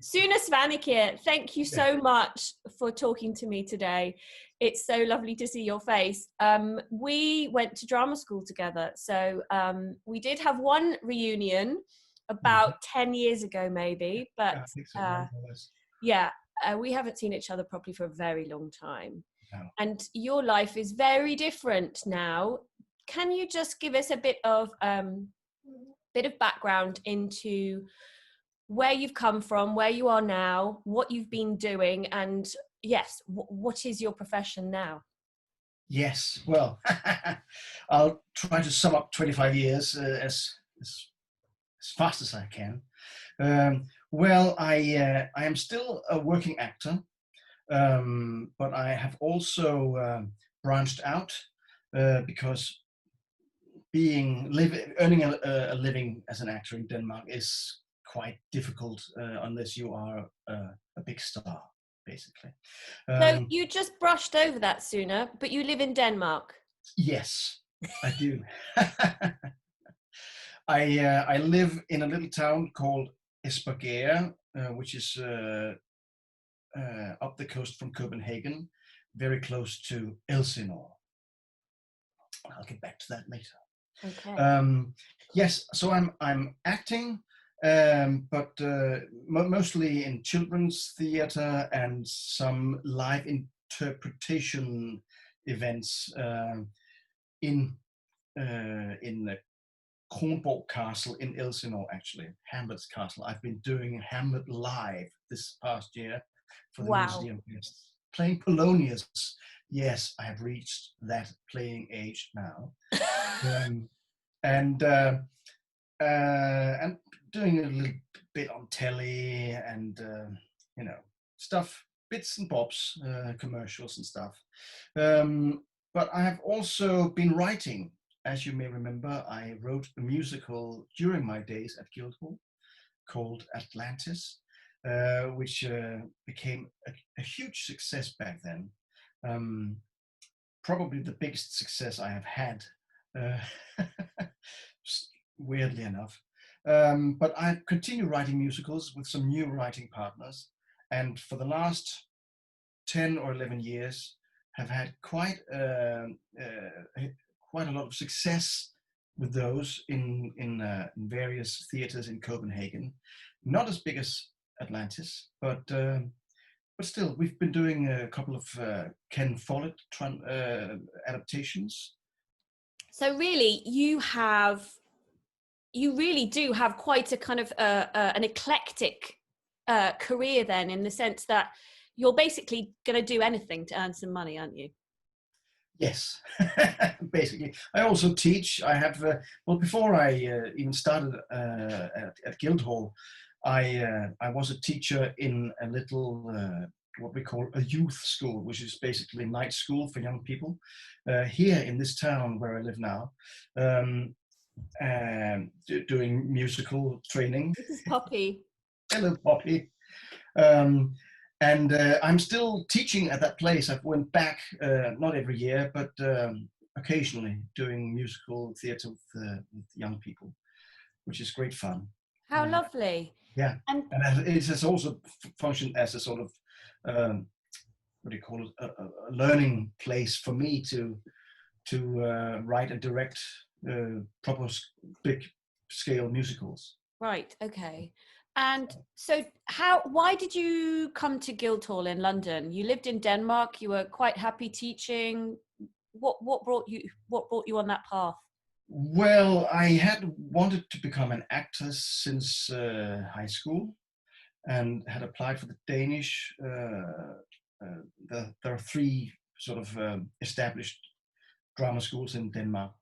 Sune Svanekier, thank you so much for talking to me today. It's so lovely to see your face. We went to drama school together, so we did have one reunion about 10 years ago maybe, but I think so, we haven't seen each other properly for a very long time. no. And your life is very different now. Can you just give us a bit of background into where you've come from, where you are now, what you've been doing, and yes, what is your profession now? Yes, well, I'll try to sum up 25 years as fast as I can. Well, I am still a working actor, but I have also branched out because earning a living as an actor in Denmark is quite difficult unless you are a big star, basically. So you just brushed over that sooner, but you live in Denmark. Yes, I do. I live in a little town called Esbjerg, which is up the coast from Copenhagen, very close to Elsinore. I'll get back to that later. Okay. Yes, so I'm acting, but mostly in children's theatre and some live interpretation events in the Kronborg Castle in Elsinore, actually, Hamlet's Castle. I've been doing Hamlet live this past year for the museum guests. Playing Polonius. Yes, I have reached that playing age now. And doing a little bit on telly and, stuff, bits and bobs, commercials and stuff. But I have also been writing. As you may remember, I wrote a musical during my days at Guildhall called Atlantis, which became a huge success back then. Probably the biggest success I have had, weirdly enough. But I continue writing musicals with some new writing partners, and for the last 10 or 11 years have had quite a lot of success with those in various theaters in Copenhagen. Not as big as Atlantis, but still, we've been doing a couple of Ken Follett adaptations. So really, you really do have quite a kind of an eclectic career then, in the sense that you're basically going to do anything to earn some money, aren't you? Yes, basically. I also teach. I have, before I even started at Guildhall, I was a teacher in a little, what we call a youth school, which is basically night school for young people, here in this town where I live now, doing musical training. This is Poppy. Hello, Poppy. And I'm still teaching at that place. I've went back, not every year, but occasionally doing musical theatre with young people, which is great fun. How lovely. Yeah, and it has also functioned as a sort of, what do you call it, a learning place for me to write and direct proper big scale musicals. Right, okay. And so why did you come to Guildhall in London? You lived in Denmark, you were quite happy teaching. What brought you on that path? Well, I had wanted to become an actor since high school and had applied for the Danish. There are 3 sort of established drama schools in Denmark.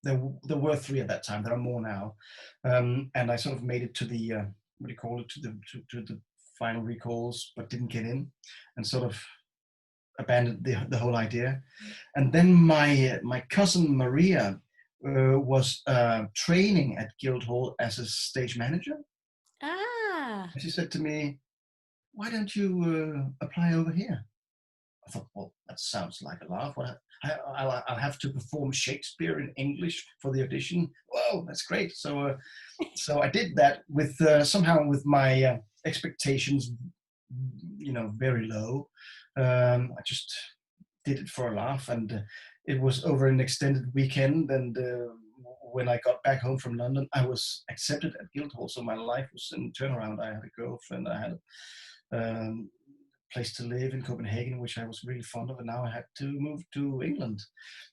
There were 3 at that time. There are more now. And I sort of made it to the what do you call it, to the final recalls, but didn't get in, and sort of abandoned the whole idea. And then my cousin Maria was training at Guildhall as a stage manager. Ah. And she said to me, "Why don't you apply over here?" I thought, well, that sounds like a laugh. I'll have to perform Shakespeare in English for the audition. Whoa, that's great. So I did that with somehow with my expectations, very low. I just did it for a laugh, and it was over an extended weekend. And when I got back home from London, I was accepted at Guildhall. So my life was in turnaround. I had a girlfriend. I had a place to live in Copenhagen, which I was really fond of, and now I had to move to England.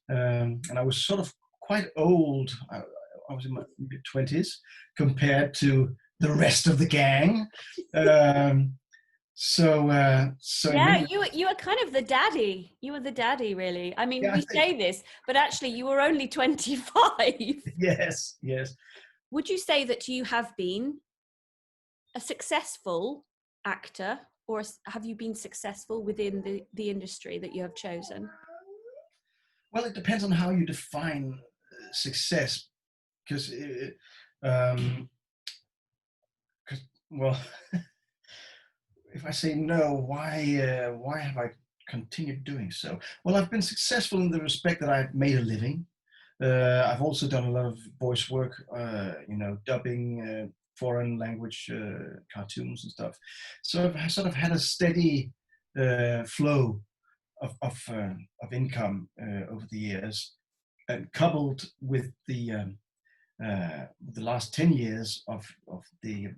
And I was sort of quite old. I was in my mid-20s compared to the rest of the gang. So in Yeah, many, you were kind of the daddy. You were the daddy, really. I mean, yeah, I we think, say this, but actually you were only 25. yes, yes. Would you say that you have been a successful actor, or have you been successful within the industry that you have chosen? Well, it depends on how you define success, because, um, well, if I say no, why have I continued doing so? Well, I've been successful in the respect that I've made a living. I've also done a lot of voice work, dubbing foreign language cartoons and stuff. So I've sort of had a steady flow of income over the years, and coupled with the last 10 years of the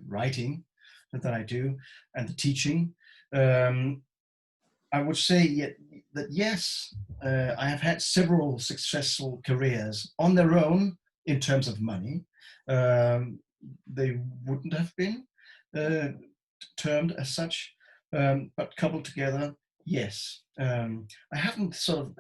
writing that I do and the teaching. I would say that yes, I have had several successful careers on their own in terms of money. They wouldn't have been termed as such, but coupled together, yes. I haven't sort of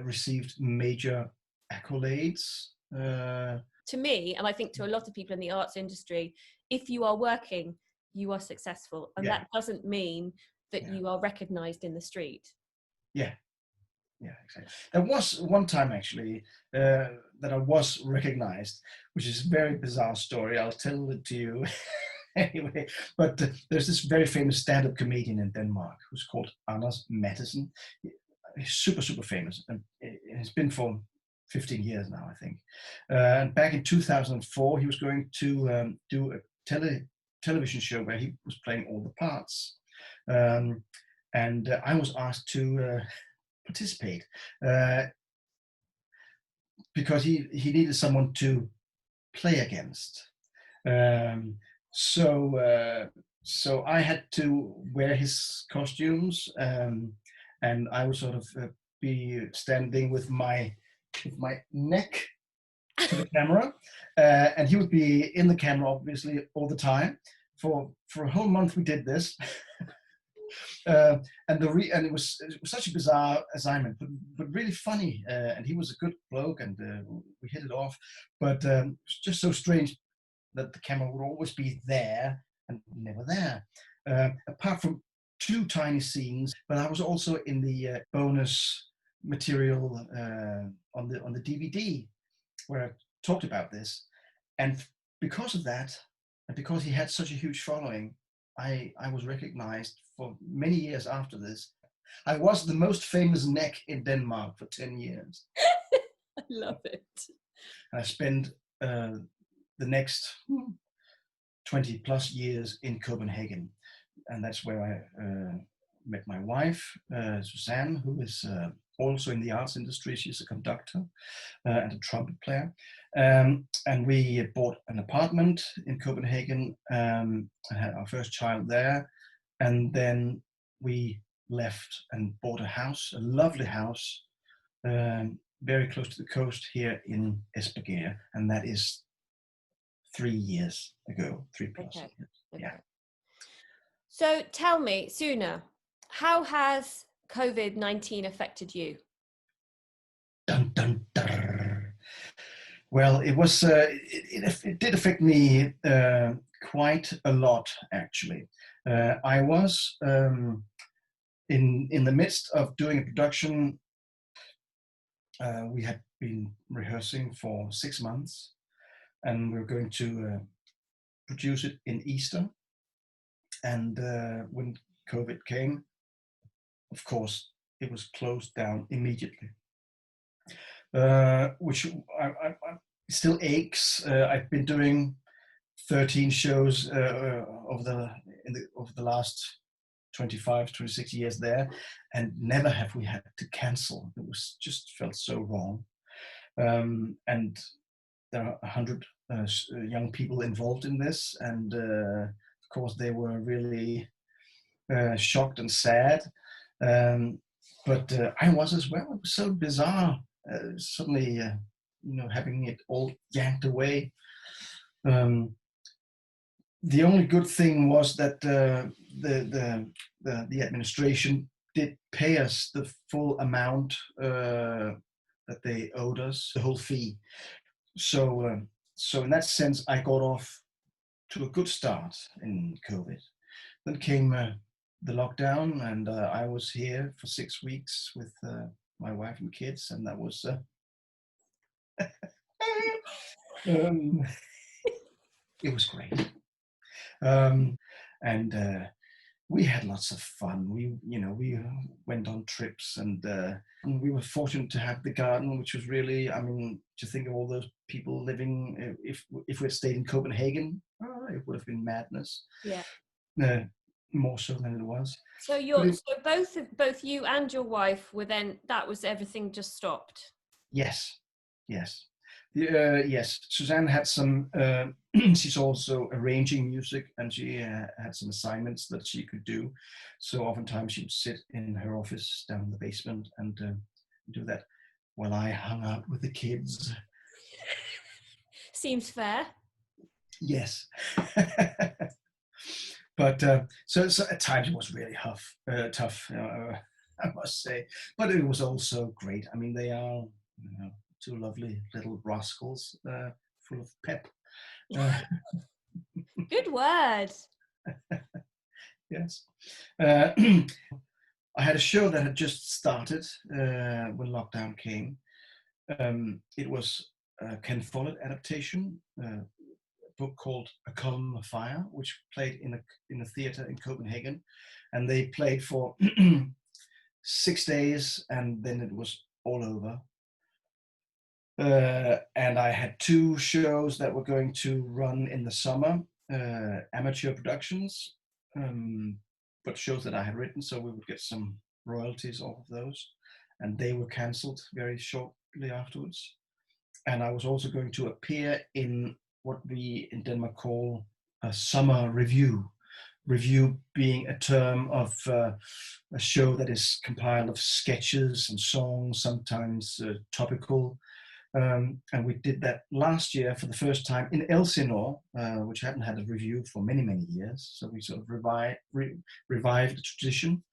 received major accolades. To me, and I think to a lot of people in the arts industry, if you are working, you are successful, and Yeah, that doesn't mean that yeah, you are recognized in the street. yeah. Yeah, exactly. There was one time actually that I was recognized, which is a very bizarre story. I'll tell it to you anyway. But there's this very famous stand-up comedian in Denmark who's called Anders Matthesen. He's super, super famous, and it's been for 15 years now, I think. And back in 2004, he was going to do a television show where he was playing all the parts. And I was asked to participate because he needed someone to play against. Um, so I had to wear his costumes, and I would sort of be standing with my neck to the camera, and he would be in the camera obviously all the time. For a whole month we did this. And it was such a bizarre assignment, but really funny. And he was a good bloke, and we hit it off. But it's just so strange that the camera would always be there and never there. Apart from two tiny scenes, but I was also in the bonus material on the DVD where I talked about this, and because of that, and because he had such a huge following, I was recognized for many years after this. I was the most famous neck in Denmark for 10 years. I love it. And I spent the next 20 plus years in Copenhagen. And that's where I met my wife, Suzanne, who is also in the arts industry. She's a conductor and a trumpet player. And we bought an apartment in Copenhagen and had our first child there. And then we left and bought a house, a lovely house, very close to the coast here in Esbjerg. And that is 3 years ago, 3+ Okay. years. Okay. Yeah. So tell me, Sune, how has COVID-19 affected you? Dun, dun, dun. Well, it was it did affect me quite a lot, actually. I was in the midst of doing a production. We had been rehearsing for 6 months, and we were going to produce it in Easter. And when COVID came, of course, it was closed down immediately, which still aches. I've been doing 13 shows over the last 25, 26 years there, and never have we had to cancel. It was just felt so wrong. And there are 100 young people involved in this, and of course they were really shocked and sad. But I was as well. It was so bizarre, suddenly, having it all yanked away. The only good thing was that the administration did pay us the full amount that they owed us, the whole fee. So in that sense, I got off to a good start in COVID. Then came the lockdown, and I was here for 6 weeks with my wife and kids, and that was it was great. And we had lots of fun. We went on trips, and we were fortunate to have the garden, which was really, to think of all those people living, if we had stayed in Copenhagen, it would have been madness. Yeah. More so than it was. So both you and your wife were then, that was everything just stopped? Yes. Yes. Suzanne had some, she's also arranging music, and she had some assignments that she could do. So oftentimes she would sit in her office down in the basement and do that while I hung out with the kids. Seems fair. Yes. But so at times it was really tough, I must say. But it was also great. They are, two lovely little rascals, full of pep. Good word. Yes. I had a show that had just started when lockdown came. It was a Ken Follett adaptation, a book called A Column of Fire, which played in a theater in Copenhagen, and they played for 6 days, and then it was all over. And I had 2 shows that were going to run in the summer, amateur productions, but shows that I had written, so we would get some royalties off of those. And they were cancelled very shortly afterwards. And I was also going to appear in what we in Denmark call a summer review. Review being a term of a show that is compiled of sketches and songs, sometimes topical. And we did that last year for the first time in Elsinore, which hadn't had a review for many, many years. So we sort of revived the tradition.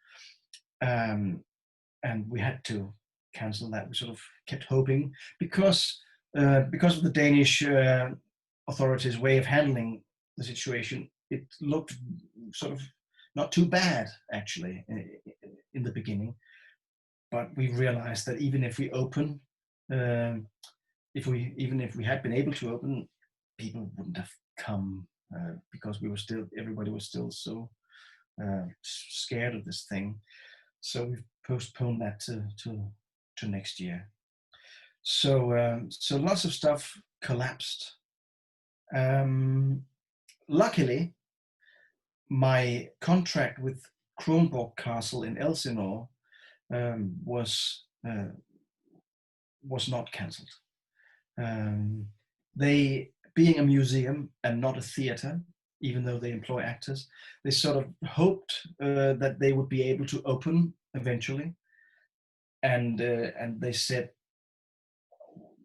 And we had to cancel that. We sort of kept hoping because of the Danish authorities' way of handling the situation. It looked sort of not too bad, actually, in the beginning. But we realized that even if we open, even if we had been able to open, people wouldn't have come because everybody was still so scared of this thing. So we've postponed that to next year. So lots of stuff collapsed. Luckily, my contract with Kronborg Castle in Elsinore was not cancelled. They, being a museum and not a theatre, even though they employ actors, they sort of hoped that they would be able to open eventually, and they said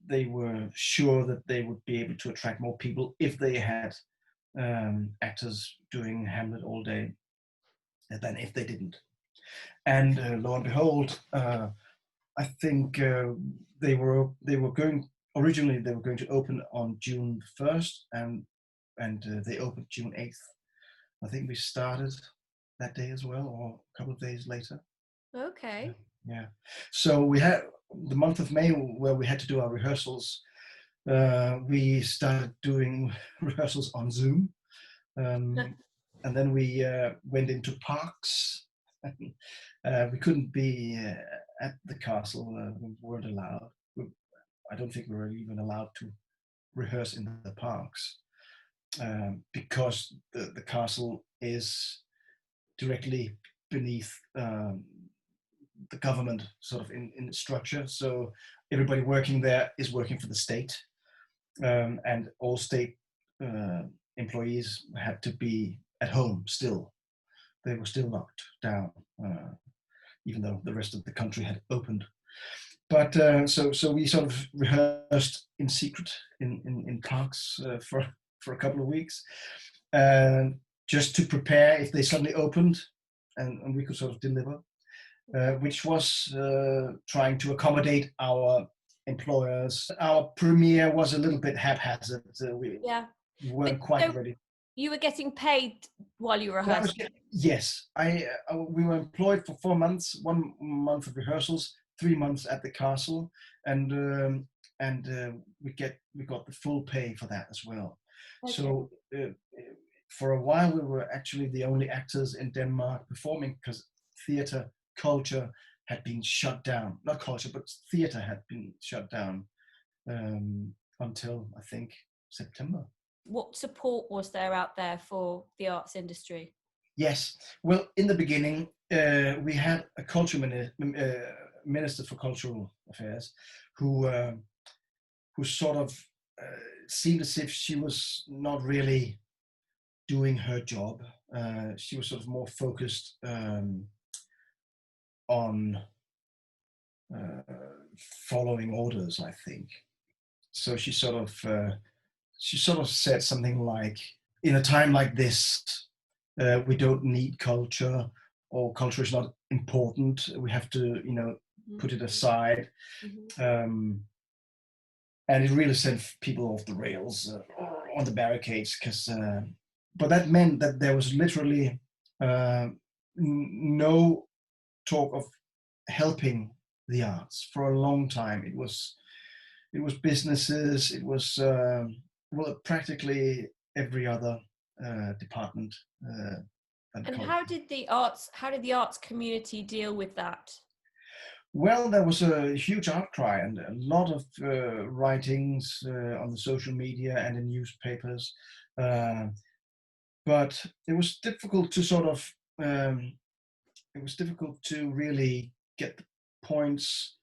they were sure that they would be able to attract more people if they had actors doing Hamlet all day than if they didn't. And lo and behold, I think they were going originally. They were going to open on June 1st, and they opened June 8th. I think we started that day as well, or a couple of days later. Okay. Yeah. So we had the month of May where we had to do our rehearsals. We started doing rehearsals on Zoom. and then we went into parks. We couldn't be at the castle. We weren't allowed. I don't think we were even allowed to rehearse in the parks because the castle is directly beneath the government sort of in structure. So everybody working there is working for the state, and all state employees had to be at home still. They were still locked down, even though the rest of the country had opened. But so we sort of rehearsed in secret in parks for a couple of weeks, just to prepare if they suddenly opened, and we could sort of deliver, which was trying to accommodate our employers. Our premiere was a little bit haphazard. We weren't quite ready. You were getting paid while you were rehearsing? Yes, we were employed for 4 months, 1 month of rehearsals, 3 months at the castle, and we got the full pay for that as well. Okay. So for a while we were actually the only actors in Denmark performing, because theatre culture had been shut down. Not culture, but theatre had been shut down until I think September. What support was there out there for the arts industry? Yes, well, in the beginning, we had a culture minister for cultural affairs who sort of seemed as if she was not really doing her job. She was sort of more focused on following orders, I think. So she sort of said something like, in a time like this, we don't need culture, or culture is not important. We have to, put it aside. Mm-hmm. And it really sent people off the rails, on the barricades, but that meant that there was literally no talk of helping the arts for a long time. It was businesses. It was practically every other department. And how did the arts community deal with that? Well, there was a huge outcry and a lot of writings on the social media and in newspapers, but it was difficult to really get the points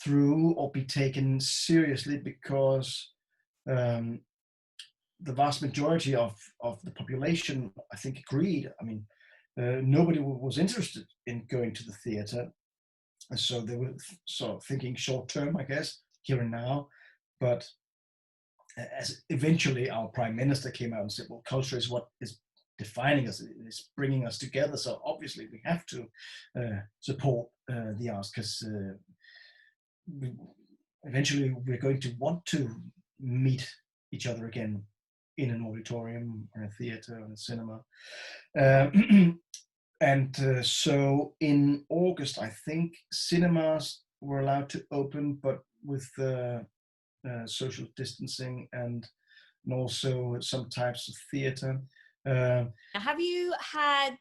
through or be taken seriously, because the vast majority of the population, I think, agreed. I mean, nobody was interested in going to the theatre. And so they were sort of thinking short term, I guess, here and now. But as eventually our prime minister came out and said, well, culture is what is defining us, it's bringing us together. So obviously we have to support the arts, because eventually we're going to want to meet each other again in an auditorium or a theatre or a cinema. And so in August, I think, cinemas were allowed to open, but with social distancing, and also some types of theatre. Have you had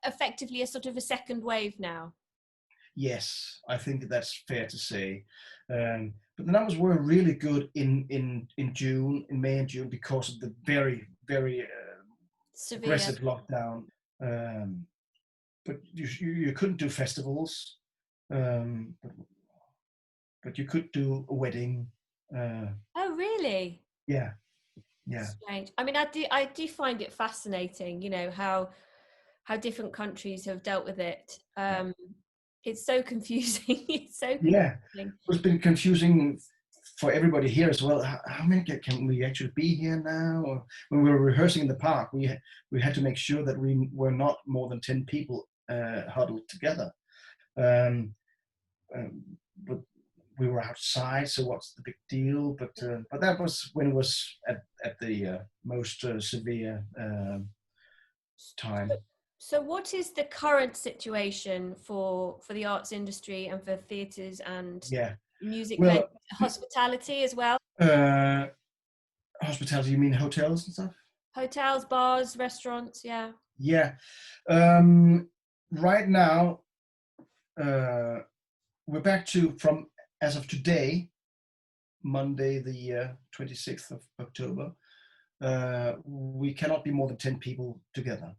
effectively a sort of a second wave now? Yes, I think that's fair to say. But the numbers were really good in May and June, because of the very, very aggressive lockdown. But you couldn't do festivals, but you could do a wedding. Oh, really? Yeah. Strange. I mean, I do find it fascinating, how different countries have dealt with it. It's so confusing. It's so confusing. Yeah. It's been confusing for everybody here as well. How many can we actually be here now? Or when we were rehearsing in the park, we had to make sure that we were not more than 10 people huddled together. But we were outside, so what's the big deal? But that was when it was at the most severe time. So what is the current situation for the arts industry and for theatres and music, hospitality as well? Hospitality, you mean hotels and stuff? Hotels, bars, restaurants, yeah. Yeah. Right now, we're back to, from as of today, Monday, the 26th of October, we cannot be more than 10 people together.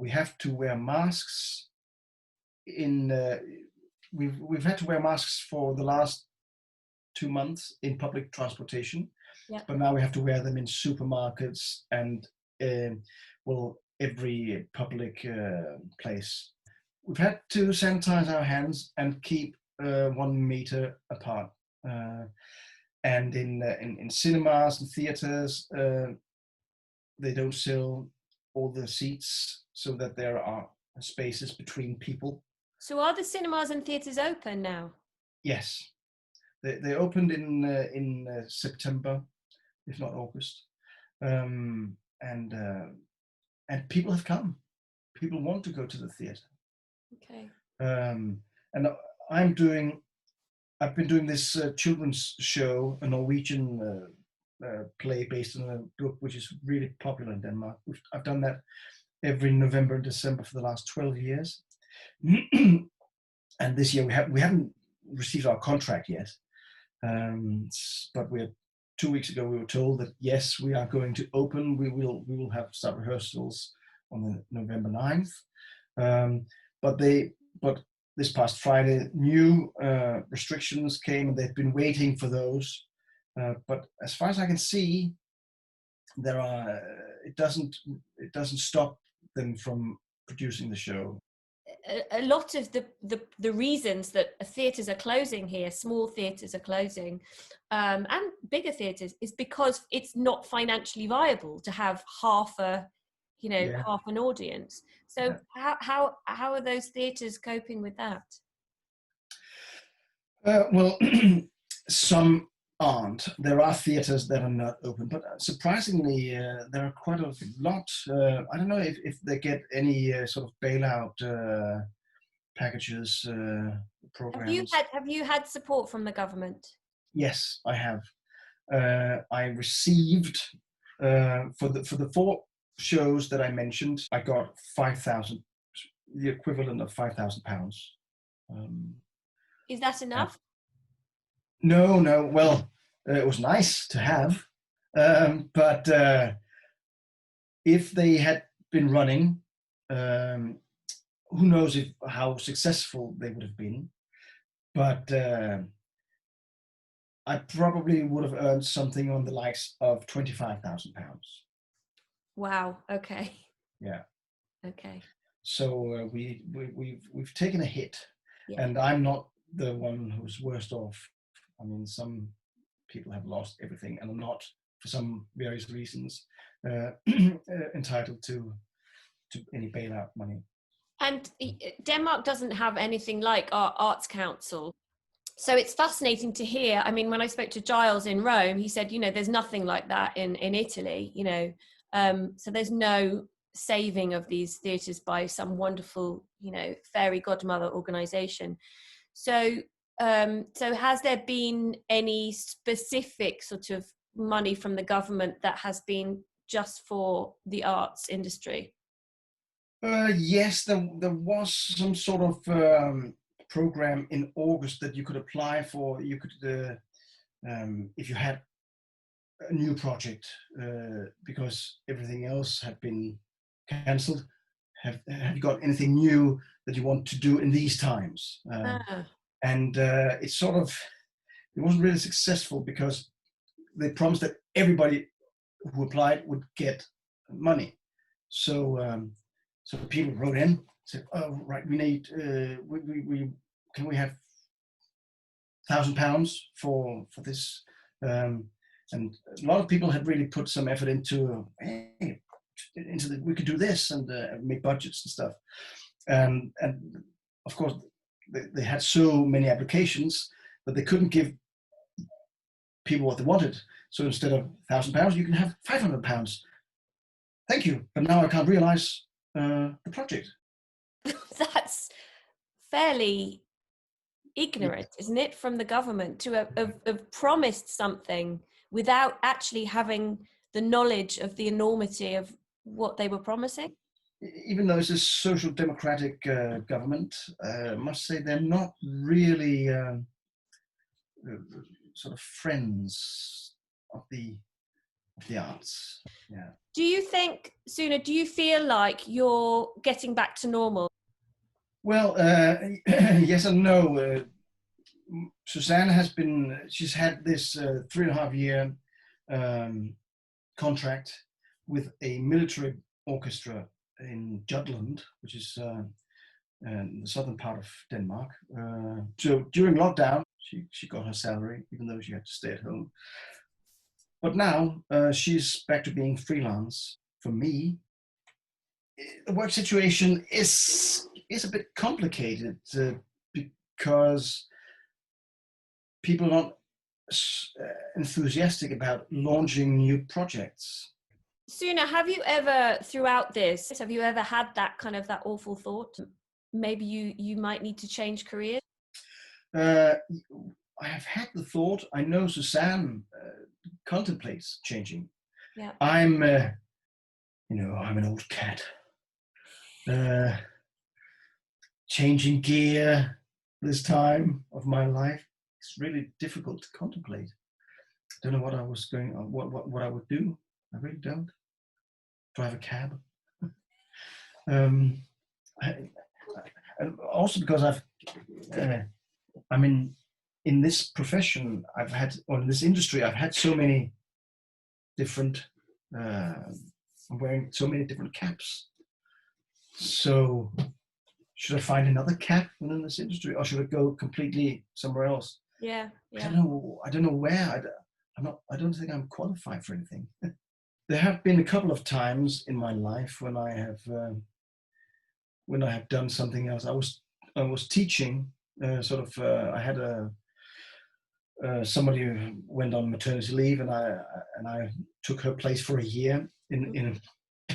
We have to wear masks in, we've had to wear masks for the last 2 months in public transportation, Yeah. but now we have to wear them in supermarkets and well, every public place. We've had to sanitize our hands and keep 1 meter apart. And in cinemas and theaters, they don't sell all the seats so that there are spaces between people. So are the cinemas and theatres open now? Yes, they opened in September, if not August, and people have come. People want to go to the theatre. Okay. And I've been doing this children's show, a Norwegian play based on a book which is really popular in Denmark. I've done that every November and December for the last 12 years. And this year we haven't received our contract yet. But 2 weeks ago we were told that yes, we are going to open. We will have start rehearsals on the November 9th. But this past Friday, new restrictions came, and they've been waiting for those. But as far as I can see, it doesn't stop them from producing the show. A lot of the reasons that theatres are closing here, small theatres are closing, and bigger theatres, is because it's not financially viable to have half an audience. So yeah. How are those theatres coping with that? Well, some aren't. There are theatres that are not open, but surprisingly, there are quite a lot. I don't know if they get any sort of bailout packages, programs. Have you had support from the government? Yes, I have. I received for the 4 shows that I mentioned, I got 5,000, the equivalent of £5,000. Is that enough? No. Well, it was nice to have, but if they had been running, who knows how successful they would have been. But I probably would have earned something on the likes of £25,000. Wow. Okay. Yeah. Okay. So we've taken a hit, yeah. And I'm not the one who's worst off. I mean, some people have lost everything and are not, for some various reasons, entitled to any bailout money. And Denmark doesn't have anything like our Arts Council. So it's fascinating to hear. I mean, when I spoke to Giles in Rome, he said, there's nothing like that in Italy, so there's no saving of these theatres by some wonderful, fairy godmother organisation. So has there been any specific sort of money from the government that has been just for the arts industry? Yes, there was some sort of program in August that you could apply for. You could, if you had a new project, because everything else had been cancelled. Have you got anything new that you want to do in these times? And it wasn't really successful because they promised that everybody who applied would get money. So people wrote in, said, "Oh, right, we need can we have £1,000 for this?" And a lot of people had really put some effort into we could do this and make budgets and stuff. And of course, they had so many applications that they couldn't give people what they wanted. So instead of £1,000, you can have £500. Thank you, but now I can't realize the project. That's fairly ignorant, isn't it, from the government to have promised something without actually having the knowledge of the enormity of what they were promising? Even though it's a social democratic government, I must say they're not really sort of friends of the arts. Yeah. Do you think, Sune, do you feel like you're getting back to normal? Well, yes and no. Suzanne she's had this 3.5 year contract with a military orchestra in Jutland, which is the southern part of Denmark. So during lockdown, she got her salary, even though she had to stay at home. But now she's back to being freelance. For me, the work situation is a bit complicated because people are not enthusiastic about launching new projects. Sune, have you ever, throughout this, have you ever had that kind of that awful thought? Maybe you might need to change careers? I have had the thought. I know Suzanne contemplates changing. Yeah. I'm an old cat. Changing gear this time of my life, it's really difficult to contemplate. I don't know what I was going on, what I would do. I really don't. Drive a cab. And also because in this profession, in this industry, I've had so many different, I'm wearing so many different caps. So should I find another cap within this industry, or should I go completely somewhere else? Yeah. I don't know where. I don't think I'm qualified for anything. There have been a couple of times in my life when I have done something else. I was teaching. I had somebody who went on maternity leave, and I took her place for a year in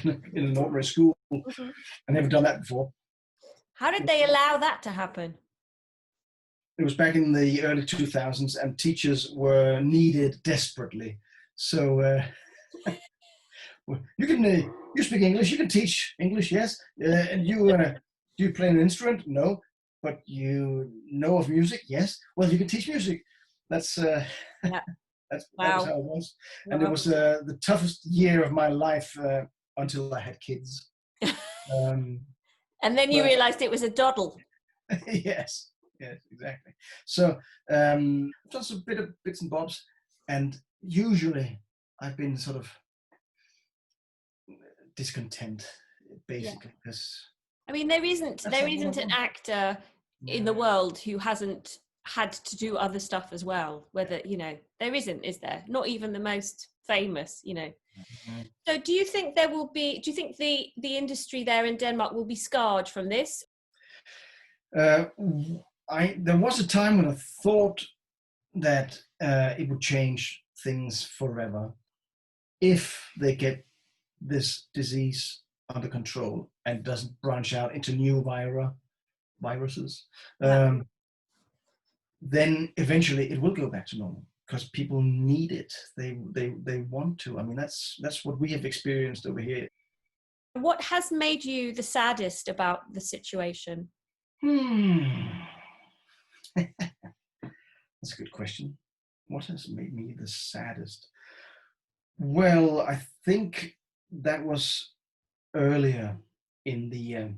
an ordinary school. Mm-hmm. I've never done that before. How did they allow that to happen? It was back in the early 2000s, and teachers were needed desperately. So you speak English, you can teach English, yes. And do you play an instrument? No. But you know of music? Yes. Well, you can teach music. That's Yeah. that Wow. was how it was. Wow. And it was the toughest year of my life until I had kids. And then you realized it was a doddle. Yes, exactly. So I've done some bits and bobs, and usually I've been sort of discontent, basically, because there isn't an actor in the world who hasn't had to do other stuff as well. Whether there isn't, is there? Not even the most famous, Mm-hmm. So do you think there will be? Do you think the industry there in Denmark will be scarred from this? There was a time when I thought that it would change things forever if they get this disease under control and doesn't branch out into new viruses. Then eventually it will go back to normal because people need it. They want to. That's what we have experienced over here. What has made you the saddest about the situation? That's a good question. What has made me the saddest? Well, I think that was earlier in the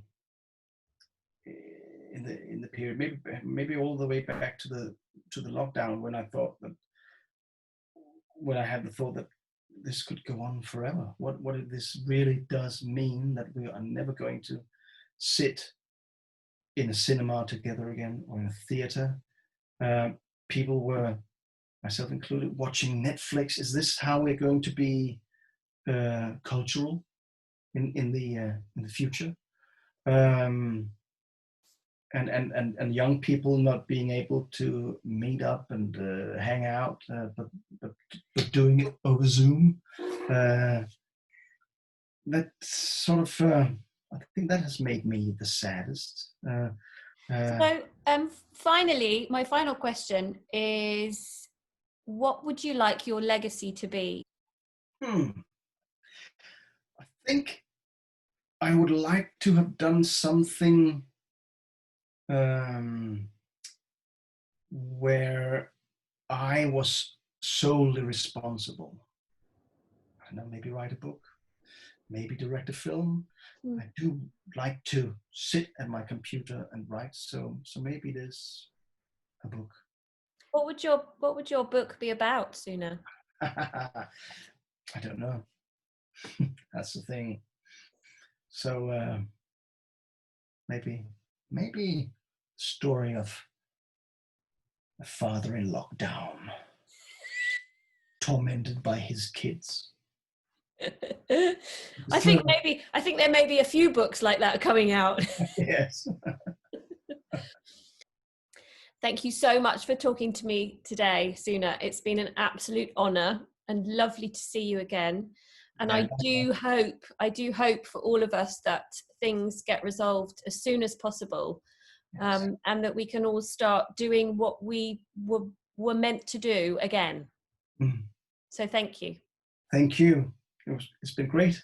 period, maybe all the way back to the lockdown, when I had the thought that this could go on forever. What if this really does mean that we are never going to sit in a cinema together again, or in a theater? People were, myself included, watching Netflix. Is this how we're going to be cultural in the future? And young people not being able to meet up and hang out, but doing it over Zoom. That sort of, I think that has made me the saddest. So, finally, my final question is, what would you like your legacy to be? I think I would like to have done something where I was solely responsible. I don't know, maybe write a book, maybe direct a film. Mm. I do like to sit at my computer and write, so maybe there's a book. What would your book be about, Sune? I don't know. That's the thing. So maybe story of a father in lockdown, tormented by his kids. I think there may be a few books like that coming out. Yes. Thank you so much for talking to me today, Sune. It's been an absolute honor and lovely to see you again. And I do hope for all of us that things get resolved as soon as possible, Yes. and that we can all start doing what we were meant to do again. Mm. So thank you. Thank you. It's been great.